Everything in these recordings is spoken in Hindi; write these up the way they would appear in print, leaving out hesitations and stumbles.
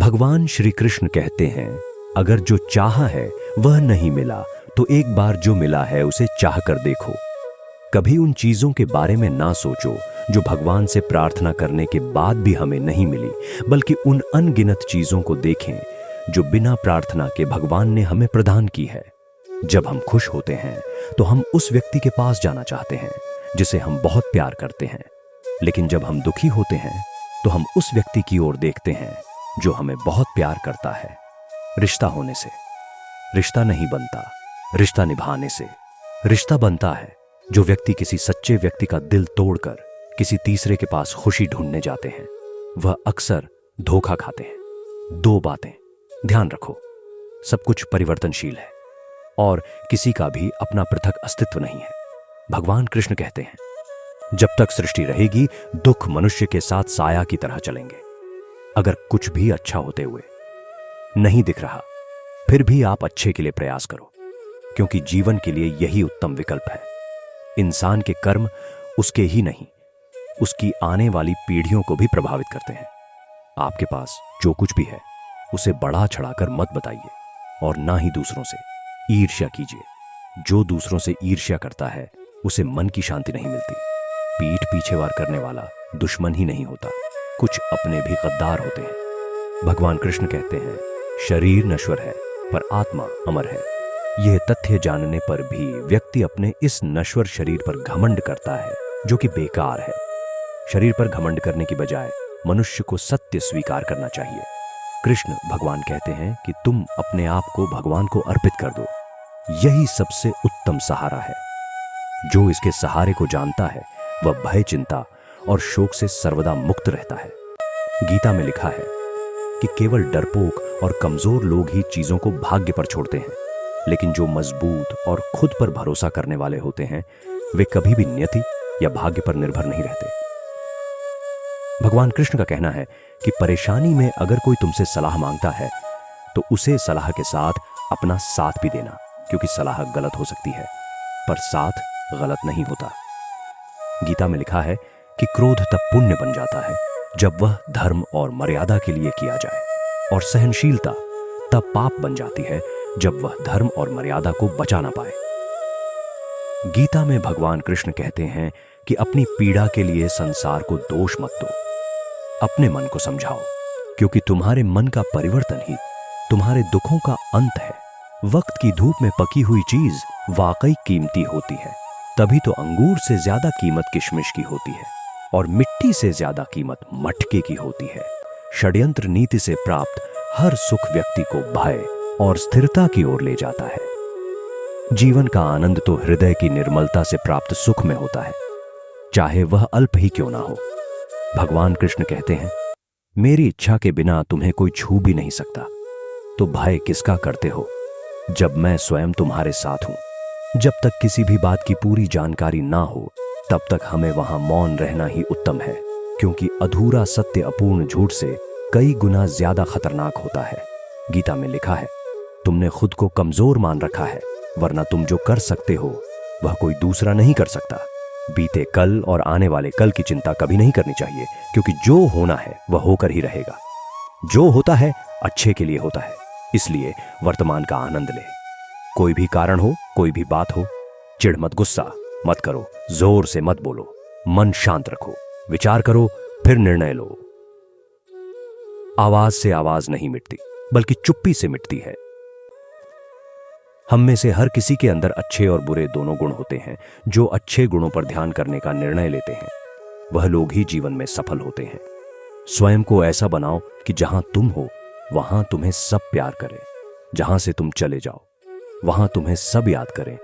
भगवान श्री कृष्ण कहते हैं, अगर जो चाहा है वह नहीं मिला तो एक बार जो मिला है उसे चाह कर देखो। कभी उन चीजों के बारे में ना सोचो जो भगवान से प्रार्थना करने के बाद भी हमें नहीं मिली, बल्कि उन अनगिनत चीजों को देखें जो बिना प्रार्थना के भगवान ने हमें प्रदान की है। जब हम खुश होते हैं तो हम उस व्यक्ति के पास जाना चाहते हैं जिसे हम बहुत प्यार करते हैं, लेकिन जब हम दुखी होते हैं तो हम उस व्यक्ति की ओर देखते हैं जो हमें बहुत प्यार करता है। रिश्ता होने से रिश्ता नहीं बनता, रिश्ता निभाने से रिश्ता बनता है। जो व्यक्ति किसी सच्चे व्यक्ति का दिल तोड़कर किसी तीसरे के पास खुशी ढूंढने जाते हैं वह अक्सर धोखा खाते हैं। दो बातें ध्यान रखो, सब कुछ परिवर्तनशील है और किसी का भी अपना पृथक अस्तित्व नहीं है। भगवान कृष्ण कहते हैं, जब तक सृष्टि रहेगी दुख मनुष्य के साथ साया की तरह चलेंगे। अगर कुछ भी अच्छा होते हुए नहीं दिख रहा फिर भी आप अच्छे के लिए प्रयास करो, क्योंकि जीवन के लिए यही उत्तम विकल्प है। इंसान के कर्म उसके ही नहीं, उसकी आने वाली पीढ़ियों को भी प्रभावित करते हैं। आपके पास जो कुछ भी है उसे बढ़ा चढ़ाकर मत बताइए और ना ही दूसरों से ईर्ष्या कीजिए। जो दूसरों से ईर्ष्या करता है उसे मन की शांति नहीं मिलती। पीठ पीछे वार करने वाला दुश्मन ही नहीं होता, कुछ अपने भी गद्दार होते हैं। भगवान कृष्ण कहते हैं, शरीर नश्वर है पर आत्मा अमर है। यह तथ्य जानने पर भी व्यक्ति अपने इस नश्वर शरीर पर घमंड करता है जो कि बेकार है। शरीर पर घमंड करने की बजाय मनुष्य को सत्य स्वीकार करना चाहिए। कृष्ण भगवान कहते हैं कि तुम अपने आप को भगवान को अर्पित कर दो, यही सबसे उत्तम सहारा है। जो इसके सहारे को जानता है वह भय, चिंता और शोक से सर्वदा मुक्त रहता है। गीता में लिखा है कि केवल डरपोक और कमजोर लोग ही चीजों को भाग्य पर छोड़ते हैं, लेकिन जो मजबूत और खुद पर भरोसा करने वाले होते हैं वे कभी भी नियति या भाग्य पर निर्भर नहीं रहते। भगवान कृष्ण का कहना है कि परेशानी में अगर कोई तुमसे सलाह मांगता है तो उसे सलाह के साथ अपना साथ भी देना, क्योंकि सलाह गलत हो सकती है पर साथ गलत नहीं होता। गीता में लिखा है कि क्रोध तब पुण्य बन जाता है जब वह धर्म और मर्यादा के लिए किया जाए, और सहनशीलता तब पाप बन जाती है जब वह धर्म और मर्यादा को बचा ना पाए। गीता में भगवान कृष्ण कहते हैं कि अपनी पीड़ा के लिए संसार को दोष मत दो, अपने मन को समझाओ, क्योंकि तुम्हारे मन का परिवर्तन ही तुम्हारे दुखों का अंत है। वक्त की धूप में पकी हुई चीज वाकई कीमती होती है, तभी तो अंगूर से ज्यादा कीमत किशमिश की होती है और मिट्टी से ज्यादा कीमत मटके की होती है। षड्यंत्र नीति से प्राप्त हर सुख व्यक्ति को भय और स्थिरता की ओर ले जाता है। जीवन का आनंद तो हृदय की निर्मलता से प्राप्त सुख में होता है, चाहे वह अल्प ही क्यों ना हो। भगवान कृष्ण कहते हैं, मेरी इच्छा के बिना तुम्हें कोई छू भी नहीं सकता, तो भय किसका करते हो जब मैं स्वयं तुम्हारे साथ हूं। जब तक किसी भी बात की पूरी जानकारी ना हो तब तक हमें वहां मौन रहना ही उत्तम है, क्योंकि अधूरा सत्य अपूर्ण झूठ से कई गुना ज्यादा खतरनाक होता है। गीता में लिखा है, तुमने खुद को कमजोर मान रखा है, वरना तुम जो कर सकते हो वह कोई दूसरा नहीं कर सकता। बीते कल और आने वाले कल की चिंता कभी नहीं करनी चाहिए, क्योंकि जो होना है वह होकर ही रहेगा। जो होता है अच्छे के लिए होता है, इसलिए वर्तमान का आनंद ले। कोई भी कारण हो, कोई भी बात हो, चिढ़ मत, गुस्सा मत करो, जोर से मत बोलो, मन शांत रखो, विचार करो, फिर निर्णय लो। आवाज से आवाज नहीं मिटती, बल्कि चुप्पी से मिटती है। हम में से हर किसी के अंदर अच्छे और बुरे दोनों गुण होते हैं। जो अच्छे गुणों पर ध्यान करने का निर्णय लेते हैं वह लोग ही जीवन में सफल होते हैं। स्वयं को ऐसा बनाओ कि जहां तुम हो वहां तुम्हें सब प्यार करें, जहां से तुम चले जाओ वहां तुम्हें सब याद करें,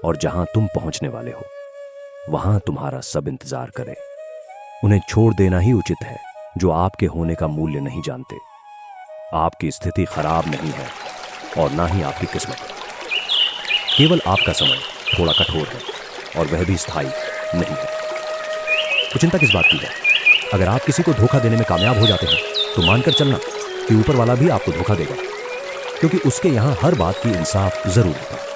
और जहां तुम पहुंचने वाले हो वहां तुम्हारा सब इंतजार करें। उन्हें छोड़ देना ही उचित है जो आपके होने का मूल्य नहीं जानते। आपकी स्थिति खराब नहीं है और ना ही आपकी किस्मत। केवल आपका समय थोड़ा कठोर है और वह भी स्थायी नहीं है। तो चिंता किस बात की है? अगर आप किसी को धोखा देने में कामयाब हो जाते हैं तो मानकर चलना कि ऊपर वाला भी आपको धोखा देगा, क्योंकि उसके यहां हर बात की इंसाफ जरूर होता है।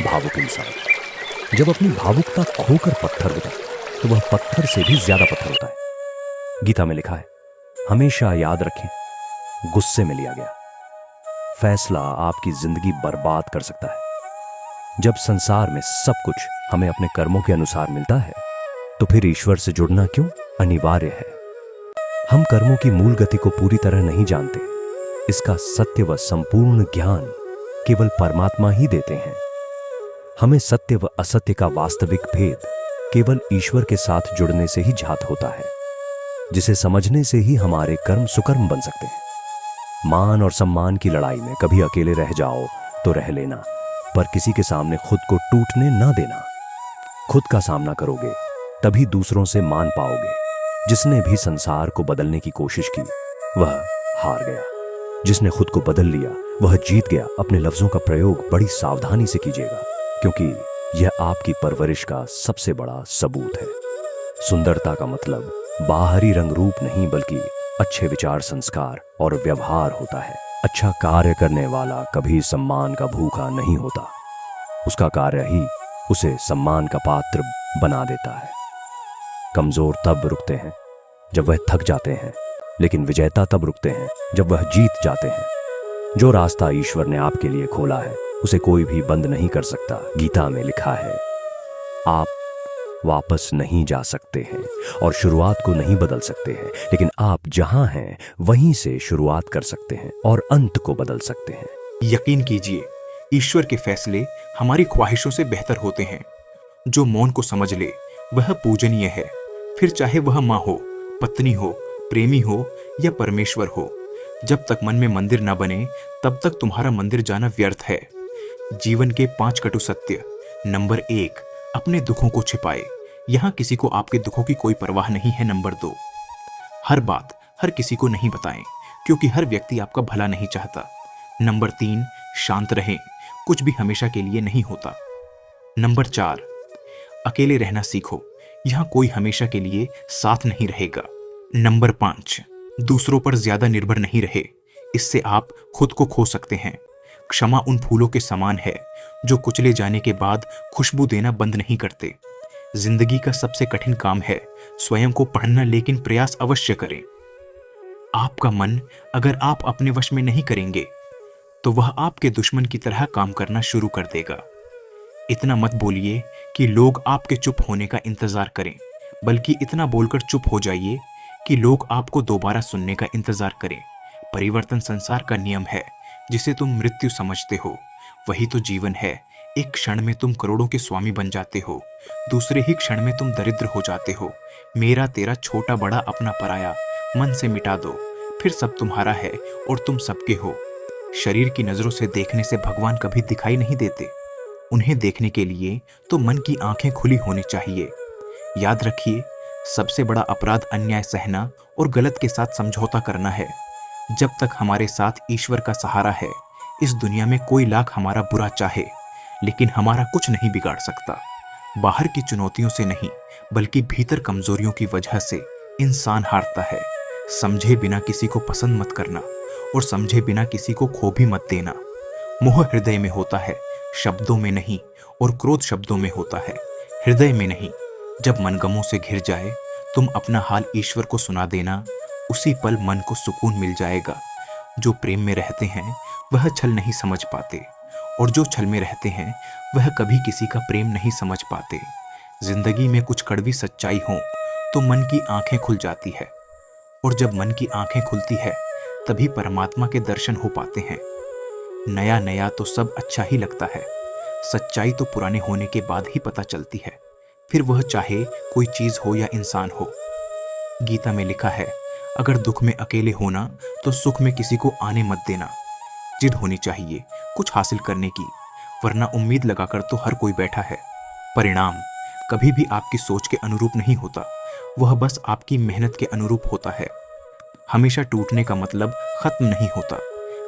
भावुक इंसान जब अपनी भावुकता खोकर पत्थर होता है तो वह पत्थर से भी ज्यादा पत्थर होता है। गीता में लिखा है, हमेशा याद रखें, गुस्से में लिया गया। फैसला आपकी जिंदगी बर्बाद कर सकता है। जब संसार में सब कुछ हमें अपने कर्मों के अनुसार मिलता है, तो फिर ईश्वर से जुड़ना क्यों अनिवार्य है? हम कर्मों की मूल गति को पूरी तरह नहीं जानते। इसका सत्य व संपूर्ण ज्ञान केवल परमात्मा ही देते हैं। हमें सत्य व असत्य का वास्तविक भेद केवल ईश्वर के साथ जुड़ने से ही ज्ञात होता है, जिसे समझने से ही हमारे कर्म सुकर्म बन सकते हैं। मान और सम्मान की लड़ाई में कभी अकेले रह जाओ तो रह लेना, पर किसी के सामने खुद को टूटने ना देना। खुद का सामना करोगे तभी दूसरों से मान पाओगे। जिसने भी संसार को बदलने की कोशिश की वह हार गया। जिसने खुद को बदल लिया वह जीत गया। अपने लफ्जों का प्रयोग बड़ी सावधानी से कीजिएगा, क्योंकि यह आपकी परवरिश का सबसे बड़ा सबूत है। सुंदरता का मतलब बाहरी रंग रूप नहीं, बल्कि अच्छे विचार, संस्कार और व्यवहार होता है। अच्छा कार्य करने वाला कभी सम्मान का भूखा नहीं होता। उसका कार्य ही उसे सम्मान का पात्र बना देता है। कमजोर तब रुकते हैं जब वह थक जाते हैं, लेकिन विजेता तब रुकते हैं जब वह जीत जाते हैं। जो रास्ता ईश्वर ने आपके लिए खोला है उसे कोई भी बंद नहीं कर सकता। गीता में लिखा है, आप वापस नहीं जा सकते हैं और शुरुआत को नहीं बदल सकते हैं, लेकिन आप जहां हैं वहीं से शुरुआत कर सकते हैं और अंत को बदल सकते हैं। यकीन कीजिए, ईश्वर के फैसले हमारी ख्वाहिशों से बेहतर होते हैं। जो मौन को समझ ले वह पूजनीय है, फिर चाहे वह माँ हो, पत्नी हो, प्रेमी हो या परमेश्वर हो। जब तक मन में मंदिर न बने तब तक तुम्हारा मंदिर जाना व्यर्थ है। जीवन के 5 कटु सत्य। नंबर 1, अपने दुखों को छिपाए। यहाँ किसी को आपके दुखों की कोई परवाह नहीं है। नंबर 2, हर बात हर किसी को नहीं बताएं, क्योंकि हर व्यक्ति आपका भला नहीं चाहता। नंबर 3, शांत रहें, कुछ भी हमेशा के लिए नहीं होता। नंबर 4, अकेले रहना सीखो, यहाँ कोई हमेशा के लिए साथ नहीं रहेगा। नंबर 5, दूसरों पर ज्यादा निर्भर नहीं रहे, इससे आप खुद को खो सकते हैं। क्षमा उन फूलों के समान है जो कुचले जाने के बाद खुशबू देना बंद नहीं करते। जिंदगी का सबसे कठिन काम है स्वयं को पढ़ना, लेकिन प्रयास अवश्य करें। आपका मन अगर आप अपने वश में नहीं करेंगे तो वह आपके दुश्मन की तरह काम करना शुरू कर देगा। इतना मत बोलिए कि लोग आपके चुप होने का इंतजार करें, बल्कि इतना बोलकर चुप हो जाइए कि लोग आपको दोबारा सुनने का इंतजार करें। परिवर्तन संसार का नियम है। जिसे तुम मृत्यु समझते हो वही तो जीवन है। एक क्षण में तुम करोड़ों के स्वामी बन जाते हो, दूसरे ही क्षण में तुम दरिद्र हो जाते हो। मेरा तेरा, छोटा बड़ा अपना पराया मन से मिटा दो, फिर सब तुम्हारा है और तुम सबके हो। शरीर की नजरों से देखने से भगवान कभी दिखाई नहीं देते। उन्हें देखने के लिए तो मन की आंखें खुली होनी चाहिए। याद रखिए, सबसे बड़ा अपराध अन्याय सहना और गलत के साथ समझौता करना है। जब तक हमारे साथ ईश्वर का सहारा है, इस दुनिया में कोई लाख हमारा बुरा चाहे, लेकिन हमारा कुछ नहीं बिगाड़ सकता। बाहर की चुनौतियों से नहीं, बल्कि भीतर कमजोरियों की वजह से इंसान हारता है। समझे बिना किसी को पसंद मत करना और समझे बिना किसी को खो भी मत देना। मोह हृदय में होता है, शब्दों में नहीं, और क्रोध शब्दों में होता है, हृदय में नहीं। जब मनगमों से घिर जाए तुम अपना हाल ईश्वर को सुना देना, उसी पल मन को सुकून मिल जाएगा। जो प्रेम में रहते हैं वह छल नहीं समझ पाते, और जो छल में रहते हैं वह कभी किसी का प्रेम नहीं समझ पाते। जिंदगी में कुछ कड़वी सच्चाई हो तो मन की आंखें खुल जाती है, और जब मन की आंखें खुलती है तभी परमात्मा के दर्शन हो पाते हैं। नया नया तो सब अच्छा ही लगता है, सच्चाई तो पुराने होने के बाद ही पता चलती है, फिर वह चाहे कोई चीज हो या इंसान हो। गीता में लिखा है, अगर दुख में अकेले होना तो सुख में किसी को आने मत देना। जिद होनी चाहिए कुछ हासिल करने की, वरना उम्मीद लगाकर तो हर कोई बैठा है। परिणाम कभी भी आपकी सोच के अनुरूप नहीं होता, वह बस आपकी मेहनत के अनुरूप होता है। हमेशा टूटने का मतलब खत्म नहीं होता,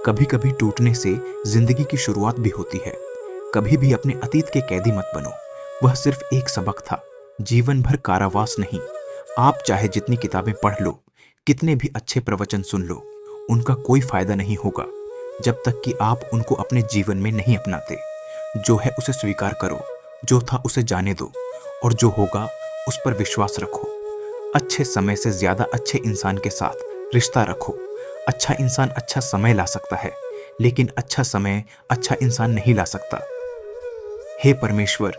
कभी कभी टूटने से जिंदगी की शुरुआत भी होती है। कभी भी अपने अतीत के कैदी मत बनो, वह सिर्फ एक सबक था, जीवन भर कारावास नहीं। आप चाहे जितनी किताबें पढ़ लो, कितने भी अच्छे प्रवचन सुन लो, उनका कोई फायदा नहीं होगा जब तक कि आप उनको अपने जीवन में नहीं अपनाते। जो है उसे स्वीकार करो, जो था उसे जाने दो, और जो होगा उस पर विश्वास रखो। अच्छे समय से ज्यादा अच्छे इंसान के साथ रिश्ता रखो। अच्छा इंसान अच्छा समय ला सकता है, लेकिन अच्छा समय अच्छा इंसान नहीं ला सकता। हे परमेश्वर,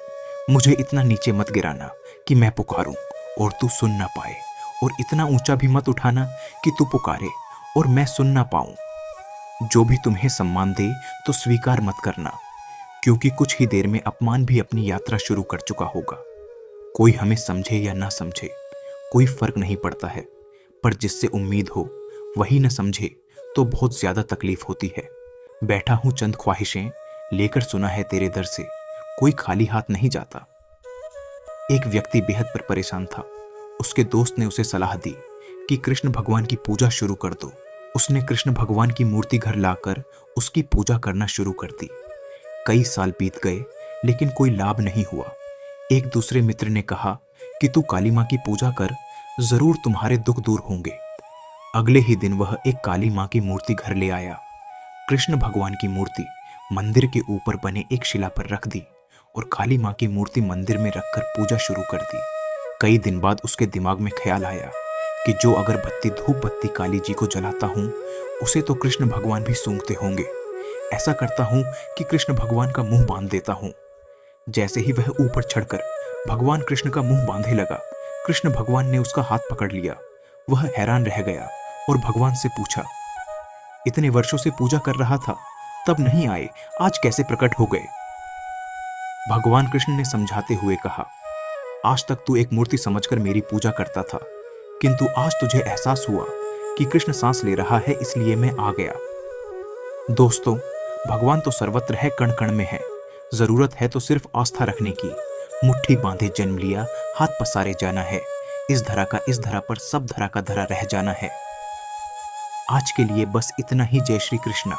मुझे इतना नीचे मत गिराना कि मैं पुकारूं और तू सुन ना पाए, और इतना ऊंचा भी मत उठाना कि तू पुकारे और मैं सुन ना पाऊं। जो भी तुम्हें सम्मान दे तो स्वीकार मत करना, क्योंकि कुछ ही देर में अपमान भी अपनी यात्रा शुरू कर चुका होगा। कोई हमें समझे या ना समझे, कोई फर्क नहीं पड़ता है, पर जिससे उम्मीद हो वही न समझे तो बहुत ज्यादा तकलीफ होती है। बैठा हूं चंद ख्वाहिशें लेकर, सुना है तेरे दर से, कोई खाली हाथ नहीं जाता। एक व्यक्ति बेहद पर परेशान था। उसके दोस्त ने उसे सलाह दी कि कृष्ण भगवान की पूजा शुरू कर दो। उसने कृष्ण भगवान की मूर्ति घर लाकर उसकी पूजा करना शुरू कर दी। कई साल बीत गए, लेकिन कोई लाभ नहीं हुआ। एक दूसरे मित्र ने कहा कि तू काली मां की पूजा कर, जरूर तुम्हारे दुख दूर होंगे। अगले ही दिन वह एक काली मां की मूर्ति घर ले आया। कृष्ण भगवान की मूर्ति मंदिर के ऊपर बने एक शिला पर रख दी और काली मां की मूर्ति मंदिर में रखकर पूजा शुरू कर दी। कई दिन बाद उसके दिमाग में ख्याल आया कि जो अगरबत्ती धूप बत्ती काली जी को जलाता हूँ, उसे तो कृष्ण भगवान भी सूंघते होंगे। ऐसा करता हूँ कि कृष्ण भगवान का मुंह बांध देता हूँ। जैसे ही वह ऊपर चढ़कर भगवान कृष्ण का मुंह बांधे लगा, कृष्ण भगवान ने उसका हाथ पकड़ लिया। वह हैरान रह गया और भगवान से पूछा, इतने वर्षों से पूजा कर रहा था, तब नहीं आए, आज कैसे प्रकट हो गए? भगवान कृष्ण ने समझाते हुए कहा, आज तक तू एक मूर्ति समझकर मेरी पूजा करता था, किंतु आज तुझे एहसास हुआ कि कृष्ण सांस ले रहा है, इसलिए मैं आ गया। दोस्तों, भगवान तो सर्वत्र है, कण कण में है। जरूरत है तो सिर्फ आस्था रखने की। मुट्ठी बांधे जन्म लिया, हाथ पसारे जाना है। इस धरा का इस धरा पर, सब धरा का धरा रह जाना है। आज के लिए बस इतना ही। जय श्री कृष्णा।